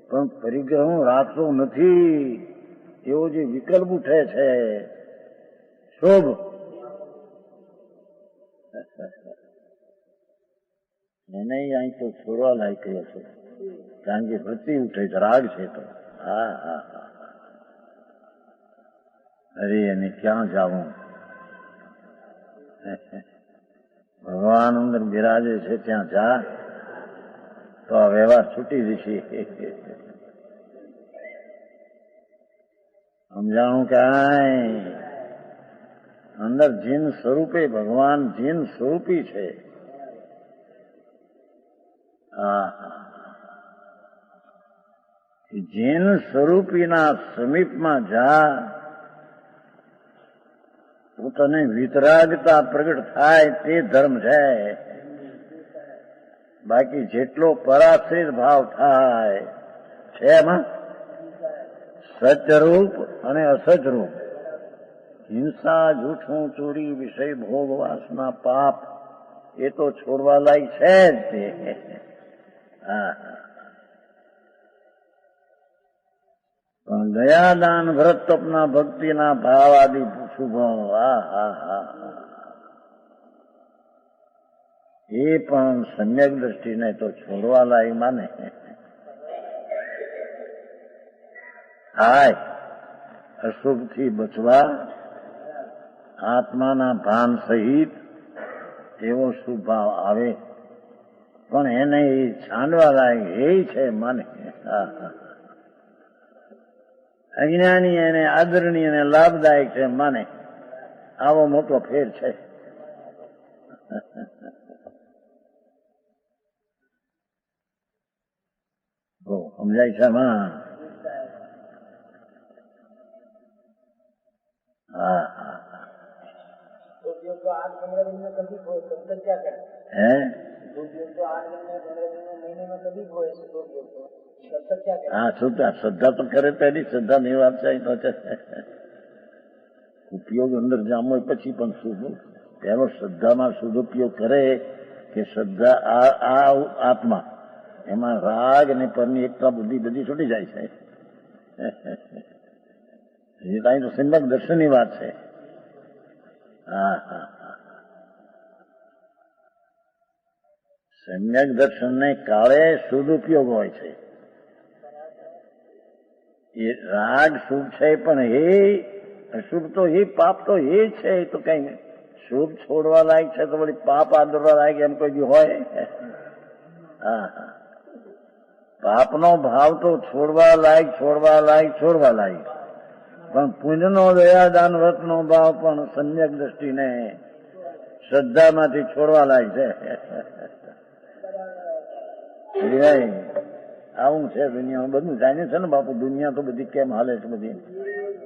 Speaker 1: પણ પરિગ્રહ રાખતો નથી એવો જે વિકલ્પ ઉઠે છે શોભ, એને અહીં તો છોડવા લાયક છે. કારણ કે વૃત્તિ ઉઠે છે, રાગ છે. તો હા હા હા, અરે એને ક્યાં જાવું? ભગવાન અંદર બિરાજે છે ત્યાં જા તો આ વ્યવહાર છૂટી જશે. સમજાણું કાંઈ? અંદર જીન સ્વરૂપે ભગવાન જીન સ્વરૂપી છે. જીન સ્વરૂપીના સમીપમાં જા તો તને વિતરાગતા પ્રગટ થાય તે ધર્મ છે. બાકી જેટલો પરાશ્રિત ભાવ થાય છે એમાં સચરૂપ અને અસચરૂપ, હિંસા, જૂઠું, ચોરી, વિષય ભોગ, વાસના, પાપ એ તો છોડવા લાયક છે જ તે. પણ દયાદાન, વ્રત, તપના, ભક્તિના ભાવ આદિ શુભ એ પણ સમ્યક દ્રષ્ટિને તો છોડવા લાયક માને. હાય અશુભથી બચવા આત્માના ભાન સહિત એવો શુભ ભાવ આવે, પણ એને એ છાંડવા લાયક એ છે માને. અજ્ઞાની એને આદરણીય અને લાભદાયક છે માને. આવો મોટો ફેર છે. સમજાય છે માં? હા હા હે હા, શ્રદ્ધા તો કરે પેલી શ્રદ્ધા ની વાત છે. ઉપયોગ અંદર જામ હોય પછી પણ શુભ પેલો શ્રદ્ધામાં શુદ્ધ ઉપયોગ કરે કે શ્રદ્ધા આ આત્મા એમાં રાગ અને પરની એકતા બુદ્ધિ બધી છૂટી જાય છે. એ તો અહીં તો સમ્યક દર્શનની વાત છે. હા હા હા, સમ્યક દર્શનને કાળે શુદ્ધ ઉપયોગ હોય છે. એ રાગ શુભ છે પણ એ અશુભ તો એ પાપ તો એ છે. એ તો કઈ શુભ છોડવા લાયક છે તો વળી પાપ આદરવા લાયક એમ કોઈ હોય? હા હા, પાપનો ભાવ તો છોડવા લાયક, છોડવા લાયક, છોડવા લાયક. પણ પુણ્યનો દયાદાન વ્રતનો ભાવ પણ સમ્યક દ્રષ્ટિને શ્રદ્ધામાંથી છોડવા લાયક છે. આવું છે દુનિયામાં બધું જાણે છે ને બાપુ. દુનિયા તો બધી કેમ હાલે છે બધી.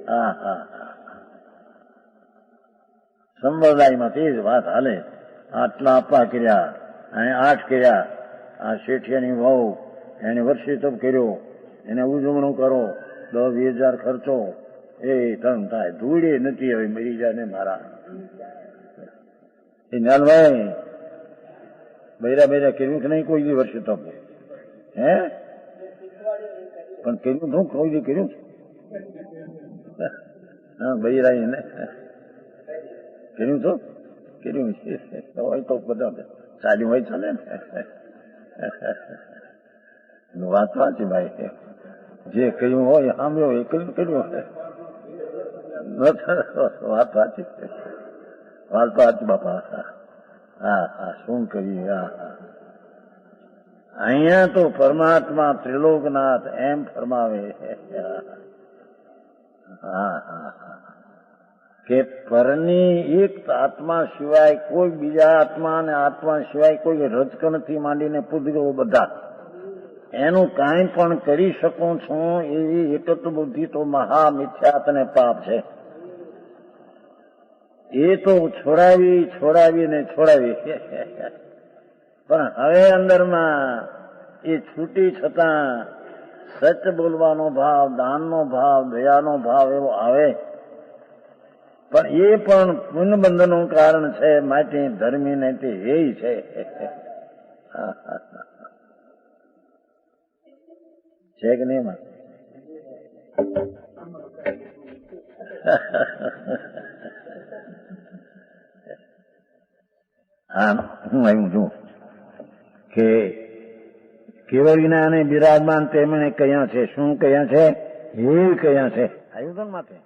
Speaker 1: હા હા હા, સંપ્રદાયમાં તે જ વાત હાલે. આટલા આપા કર્યા, અહીં 8 કર્યા. આ શેઠિયાની વહુ એને વર્ષે તપ કર્યો, એને ઉજવણું કરો, 10,000 ખર્ચો, એ ધન થાય. ધૂળે નથી હવે મરી જાય ને મારા. એ નાલભાઈ બૈરા કર્યું કે નહીં કોઈ દી વર્ષે તપ? હે પણ કર્યું શું? કોઈ દી કર્યું? હા બૈરા એને કર્યું તો કર્યું હોય તો બધા ચાલ્યું હોય ચાલે ને. વાત વાંચી ભાઈ, જે કર્યું હોય સાંભળ્યો એ કર્યું. વાત વાંચી, વાત વાંચી બાપા. હા હા, શું કરીએ? હા હા, અહીંયા તો પરમાત્મા ત્રિલોકનાથ એમ ફરમાવે. હા હા હા, કે પરની એક આત્મા સિવાય કોઈ બીજા આત્મા અને આત્મા સિવાય કોઈ રજકણથી માંડીને પૂતગળો બધા એનું કાંઈ પણ કરી શકું છું એવી એકત્વ બુદ્ધિ તો મહા મિથ્યાત અને પાપ છે. એ તો છોડાવી પણ હવે અંદરમાં એ છૂટી છતાં સચ બોલવાનો ભાવ, દાનનો ભાવ, દયાનો ભાવ એવો આવે. પણ એ પણ પુનબંધનું કારણ છે, માટે ધર્મી ને તે એ છે. છે કે નહીં? હા, હું આવ્યું છું કે કેવળ જ્ઞાને બિરાજમાન તેમણે કયા છે, શું કયા છે, એ કયા છે. આવ્યું છે ને માથે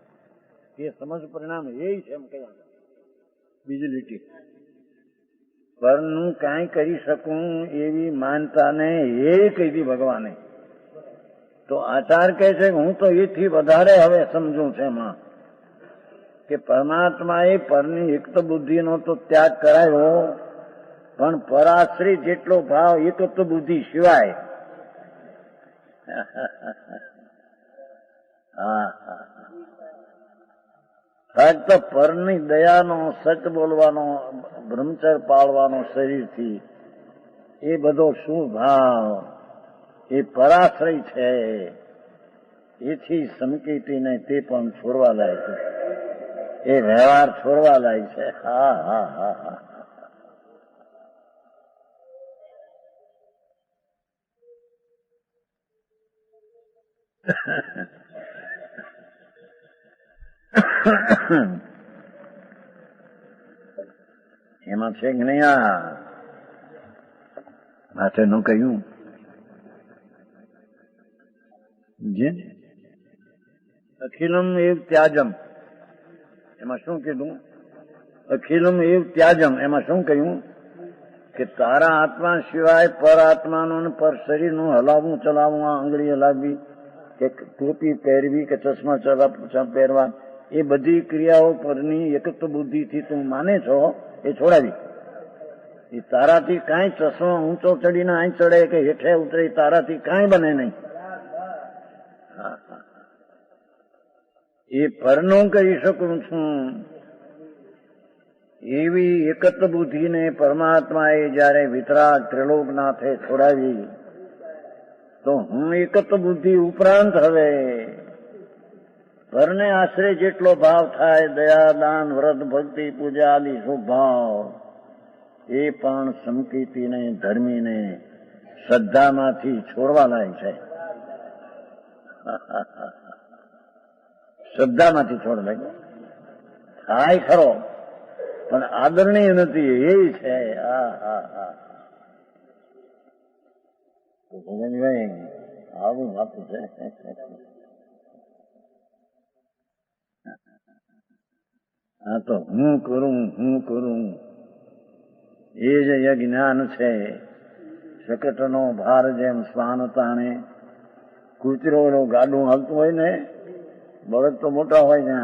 Speaker 1: એ સમજ પરિણામ એ છે એમ કયા છે. બીજી લીટી પરનું કાંઈ કરી શકું એવી માનતાને એ કહી દી ભગવાને. તો આચાર કહે છે કે હું તો એથી વધારે હવે સમજું છે એમાં કે પરમાત્માએ પરની એકત બુદ્ધિનો તો ત્યાગ કરાયો, પણ પરાશ્રી જેટલો ભાવ એકત્વ બુદ્ધિ સિવાય. ફક્ત પરની દયાનો, સચ બોલવાનો, બ્રહ્મચર્ય પાળવાનો શરીરથી એ બધો શું ભાવ એ પરાશ્રય છે. એથી સંકેતીને તે પણ છોડવા લાય છે, એ વ્યવહાર છોડવા લાય છે. હા હા હા હા. એમાં છે કે નહીં? આ માથેનું કહ્યું જે અખિલમ એવ ત્યાજમ, એમાં શું કીધું? અખિલમ એવ ત્યાજમ, એમાં શું કહ્યું કે તારા આત્મા સિવાય પર આત્માનું પર શરીરનું હલાવવું ચલાવવું, આ આંગળી હલાવવી કે ટોપી પહેરવી કે ચશ્મા પહેરવા, એ બધી ક્રિયાઓ પરની એકત્વ બુદ્ધિથી તું માને છો એ છોડાવી. એ તારાથી કાંઈ ચશ્મો ઊંચો ચડીને અહીં ચડે કે હેઠે ઉતરે તારાથી કાંઈ બને નહીં. એ પરનું કરી શકું છું એવી એકત્વ બુદ્ધિને પરમાત્માએ જયારે વિતરાગ ત્રિલોકનાથે છોડાવી, તો હું એકત્વ બુદ્ધિ ઉપરાંત હવે પરને આશરે જેટલો ભાવ થાય, દયા, દાન, વ્રત, ભક્તિ, પૂજા આદિ શુભ ભાવ, એ પણ સંકીર્તિને, ધર્મીને શ્રદ્ધામાંથી છોડવા લાય છે. શ્રદ્ધામાંથી છોડ લાગ્યો થાય ખરો, પણ આદરણીય નથી એ છે. આવું વાત છે. હા, તો હું કરું એ જ જ્ઞાન છે. શકટનો ભાર જેમ શ્વાન તાણે, કૂતરો ગાડું હાલતું હોય ને, બળદ તો મોટા હોય ને,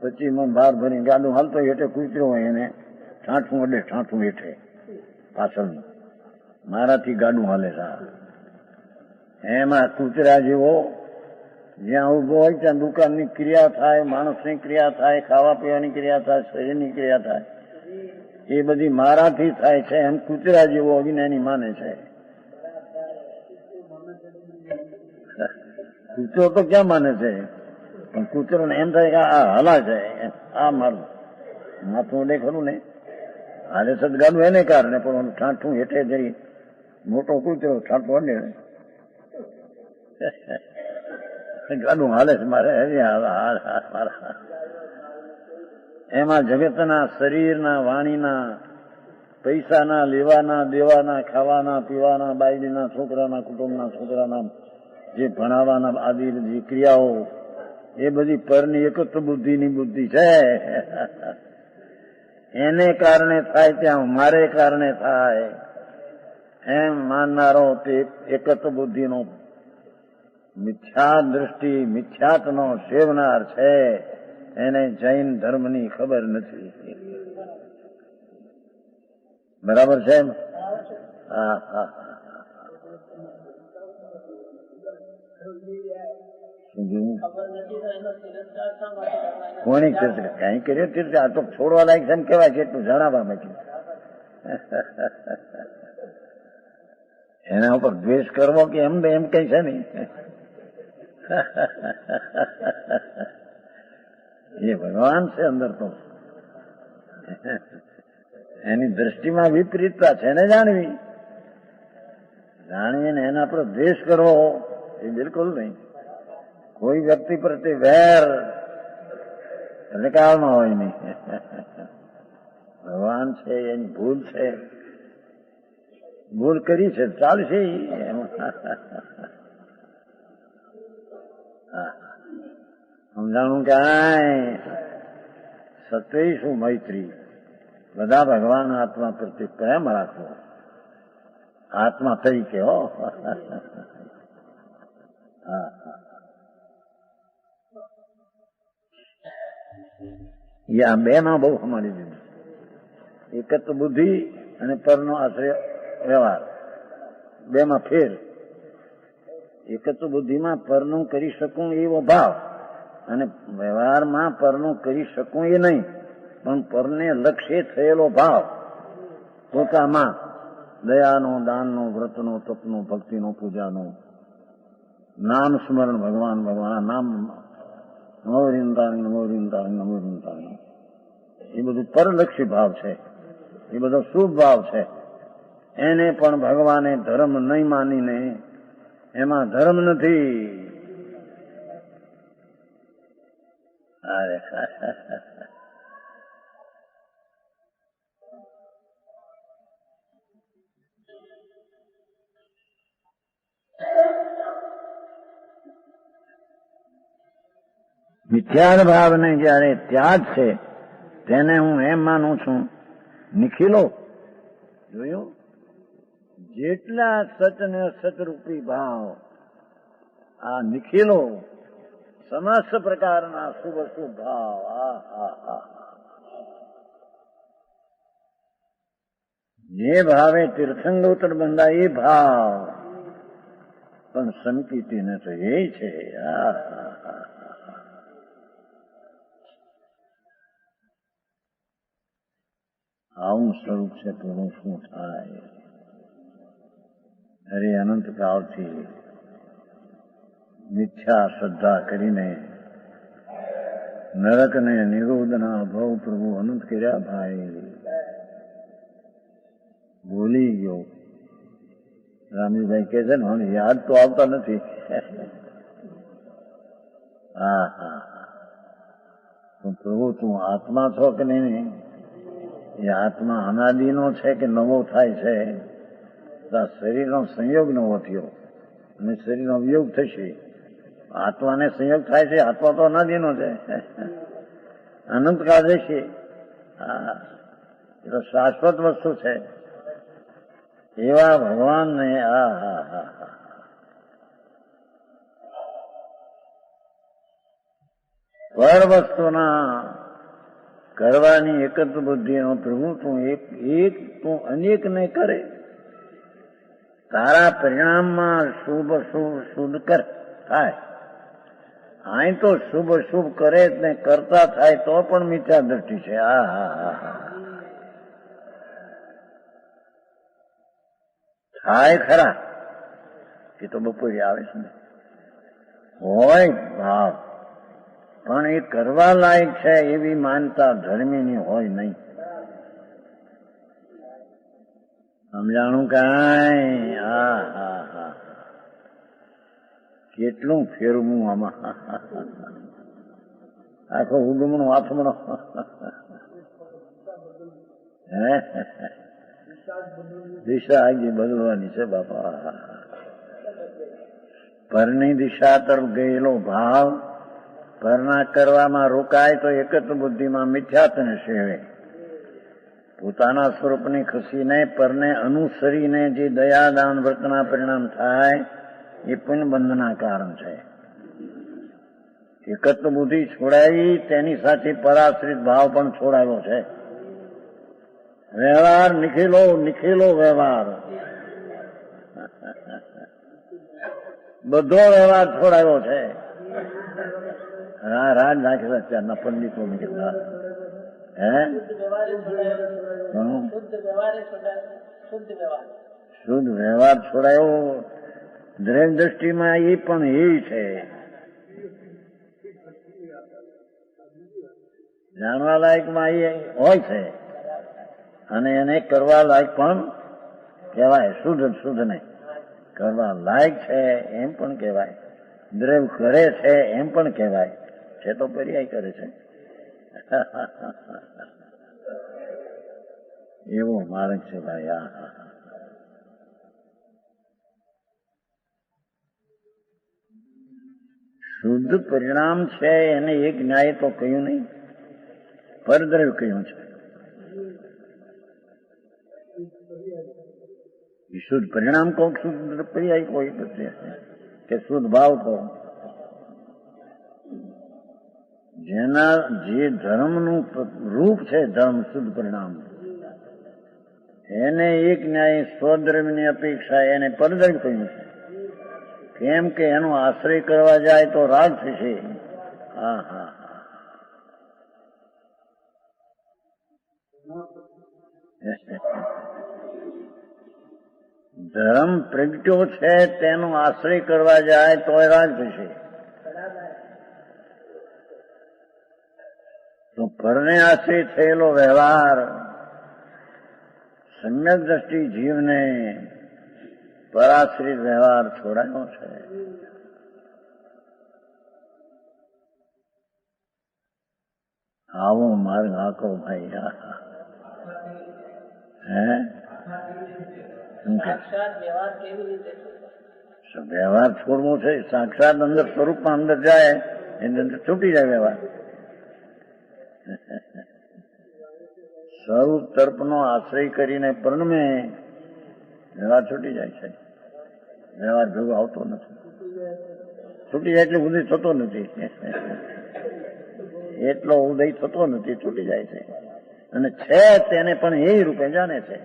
Speaker 1: 25 મણ ભાર ભરી ગાડું હાલતો હોય, એટલે કૂતરો હોય એને ઠાઠું અડે, ઠાઠું હેઠે પાછળનું, મારાથી ગાડું હાલે છે. એમાં કૂતરા જેવો જ્યાં ઉભો હોય ત્યાં દુકાનની ક્રિયા થાય, માણસની ક્રિયા થાય, ખાવા પીવાની ક્રિયા થાય, શરીરની ક્રિયા થાય, એ બધી મારાથી થાય છે. એમ કૂતરા જેવો અજ્ઞાની માને છે. કૂતરો તો ક્યાં માને છે? પણ કૂતરોને એમ થાય કે આ હલા છે, આ મારું માથું અડે ખરું ને, હાલે સદગાડું એને કારણે, પણ ઠાઠું હેઠે જઈ મોટો કૂતરો ઠાઠું અડે ગાડું હાલે છે મારે. એમાં જગતના, શરીરના, વાણીના, પૈસાના, લેવાના, દેવાના, ખાવાના, પીવાના, બાયડીના, છોકરાના, કુટુંબના છોકરાના, જે ભણાવવાના આદિ જે ક્રિયાઓ, એ બધી પરની એકત્વ બુદ્ધિની બુદ્ધિ છે. એને કારણે થાય ત્યાં મારે કારણે થાય એમ માનનારો તે એકત્વ બુદ્ધિનો મિથ્યા દ્રષ્ટિ, મિથ્યાત્વનો સેવનાર છે. એને જૈન ધર્મની ખબર નથી. બરાબર છે? હા હા. કોની તીર્થ કઈ કર્યો તીર્થ? આ તો છોડવા લાયક છે એમ કેવાય છે એટલું જણાવવા માંગે. એના ઉપર દ્વેષ કરવો કે એમ કઈ છે નહી. એ ભગવાન છે અંદર તો. એની દ્રષ્ટિમાં વિપરીતતા છે ને જાણવી. જાણીને એના પર દ્વેષ કરવો એ બિલકુલ નહીં. કોઈ વ્યક્તિ પ્રત્યે વેર એટલે કાળમાં હોય નહીં. ભગવાન છે એની ભૂલ છે, ભૂલ કરી છે ચાલશે. સમજાણું કે સત્ય શું મૈત્રી, બધા ભગવાન આત્મા પ્રત્યે પ્રેમ રાખવો, આત્મા તરીકે હો. આ બે માં બહુ સમાડી દીધું. એક તો બુદ્ધિ અને પરનો આશ્રય વ્યવહાર, બે માં ફેર. એક તો બુદ્ધિમાં પરનું કરી શકું એવો ભાવ, અને વ્યવહારમાં પરનું કરી શકું એ નહીં, પણ પરને લક્ષ્ય થયેલો ભાવ. પોતામાં દયાનો, દાનનો, વ્રતનો, તપનો, ભક્તિનો, પૂજાનો, નામ સ્મરણ, ભગવાન ભગવાન નામ, નમોરિંતાણી નમોરિંતાણી નમોરિંતાણી, એ બધું પરલક્ષી ભાવ છે, એ બધો શુભ ભાવ છે. એને પણ ભગવાને ધર્મ નહીં માનીને એમાં ધર્મ નથી. મિથ્યા ભાવને જયારે ત્યાગ છે તેને હું એમ માનું છું નિખિલો. જોયું? જેટલા સત ને સતરૂપી ભાવ, આ નિખિલો સમસ્ત પ્રકારના શુભ શુભ ભાવ, જે ભાવે તીર્થંગોતર બંધાય એ ભાવ પણ સંકિતીને તો એ છે. આવું સ્વરૂપ છે તો શું થાય? અરે અનંત કાળથી મિથ્યા શ્રદ્ધા કરીને નરકને નિરોધના ભવ પ્રભુ અનંત કર્યા. ભાઈ ભૂલી ગયો. રામીભાઈ કે છે ને મને યાદ તો આવતા નથી. તો પ્રભુ તું આત્મા છો કે નહીં? એ આત્મા અનાદિનો છે કે નવો થાય છે? શરીરનો સંયોગ નવો થયો અને શરીરનો વિયોગ થશે. આત્માને સંયોગ થાય છે. આત્મા તો અનાદિનો છે, અનંતકાળ રહેશે. એ તો શાશ્વત વસ્તુ છે. એવા ભગવાનને પર વસ્તુના કરવાની એકત્ર બુદ્ધિનો પ્રભુ તું એક તું અનેક ને કરે. તારા પરિણામમાં શુભ શુભ શુદ્ધ કર થાય. અહીં તો શુભ શુભ કરે ને કરતા થાય તો પણ મિથ્યા દ્રષ્ટિ છે. થાય ખરા એ તો બપોરે આવે છે ને, હોય ભાવ, પણ એ કરવા લાયક છે એવી માનતા ધર્મીની હોય નહીં. સમજાણું કાંઈ? કેટલું ફેરવું આમાં. આખો ઉગમણો આથમણો. દિશા આગી બદલવાની છે બાપા. પરની દિશા તરફ ગયેલો ભાવ પરના કરવામાં રોકાય તો એકત્ર બુદ્ધિમાં મિથ્યાત્વને સેવે. પોતાના સ્વરૂપની ખસીને પરને અનુસરીને જે દયા દાન વ્રતના પરિણામ થાય એ પુણ્યબંધના કારણ છે. એકત્ર બુદ્ધિ છોડાવી તેની સાથે પરાશ્રિત ભાવ પણ છોડાયો છે. વ્યવહાર નિખેલો નિખેલો વ્યવહાર, બધો વ્યવહાર છોડાયો છે. રાજ નાખેલા અત્યારના પંડિતો નીકળતા હે શુદ્ધ વ્યવહાર છોડાયો. દરેક દ્રષ્ટિમાં એ પણ એ છે. જાણવા લાયકમાં એ હોય છે અને એને કરવા લાયક પણ કહેવાય. શુદ્ધ ને કરવા લાયક છે એમ પણ કહેવાય. દ્રવ કરે છે એમ પણ કહેવાય. છે તો પર્યાય કરે છે. એવો માર્ગ છે ભાઈ. આ શુદ્ધ પરિણામ છે એને એક ન્યાય તો કહ્યું નહીં, પરદ્રવ્ય કહ્યું છે. શુદ્ધ પરિણામ કહો, શુદ્ધ પર્યાય કોઈ કે શુદ્ધ ભાવ કહો. જેના જે ધર્મનું રૂપ છે, ધર્મ શુદ્ધ પરિણામ, એને એક ન્યાય સ્વદ્રવ્યની અપેક્ષા એને પરદ્રવ્ય કહ્યું છે. કેમ કે એનો આશ્રય કરવા જાય તો રાગ થશે. હા હા ધર્મ પ્રગટ્યો છે તેનો આશ્રય કરવા જાય તો રાગ થશે. તો પરને આશ્રય થયેલો વ્યવહાર સમ્યક દ્રષ્ટિ જીવને પરાશ્રિત વ્યવહાર છોડાયો છે. આવો માર્ગ આંકો ભાઈ. હે વ્યવહાર છોડવો છે. સાક્ષાત અંદર સ્વરૂપમાં અંદર જાય એની અંદર છૂટી જાય વ્યવહાર. સ્વરૂપ તર્પનો આશ્રય કરીને પરણમે વ્યવહાર છૂટી જાય છે. વ્યવહાર ભેગો આવતો નથી. છૂટી જાય એટલે ઉદય થતો નથી. એટલો ઉદય થતો નથી, છૂટી જાય છે. અને છે તેને પણ એ રૂપે જાણે છે.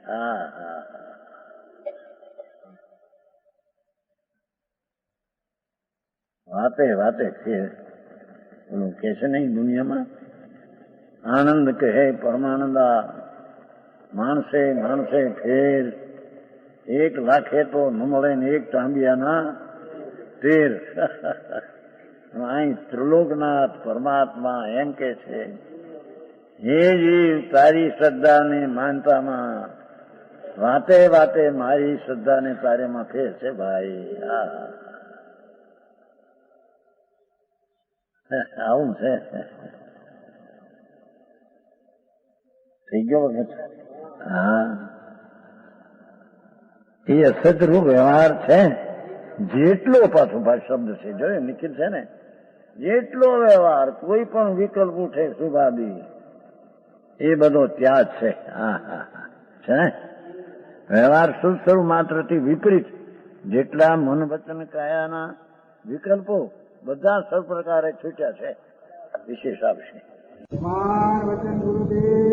Speaker 1: હા હા વાતે વાતે છે. એનું કે છે નહીં દુનિયામાં આનંદ કહે પરમાનંદા, માણસે માણસે ફેર, 1 લાખે તો ન મળે ને 1 તાંબિયાના તેર. અહીં ત્રિલોકનાથ પરમાત્મા એમ કે છે, હે જીવ તારી શ્રદ્ધાને માનતામાં વાતે વાતે મારી શ્રદ્ધાને તારેમાં ફેર છે ભાઈ. આવું છે. થઈ ગયો વખત. હા એ અસતરૂપ વ્યવહાર છે. જેટલો પાછો શબ્દ છે જોયો નિખિલ છે ને, જેટલો વ્યવહાર કોઈ પણ વિકલ્પ ઉઠે શુભાદી એ બધો ત્યાગ છે. હા હા છે ને વ્યવહાર શુદ્ધ સ્વરૂપ માત્રથી વિપરીત જેટલા મન વચન કાયાના વિકલ્પો બધા સર્વ પ્રકારે છૂટ્યા છે. વિશેષ આવશે.
Speaker 2: વચન ગુરુદેવ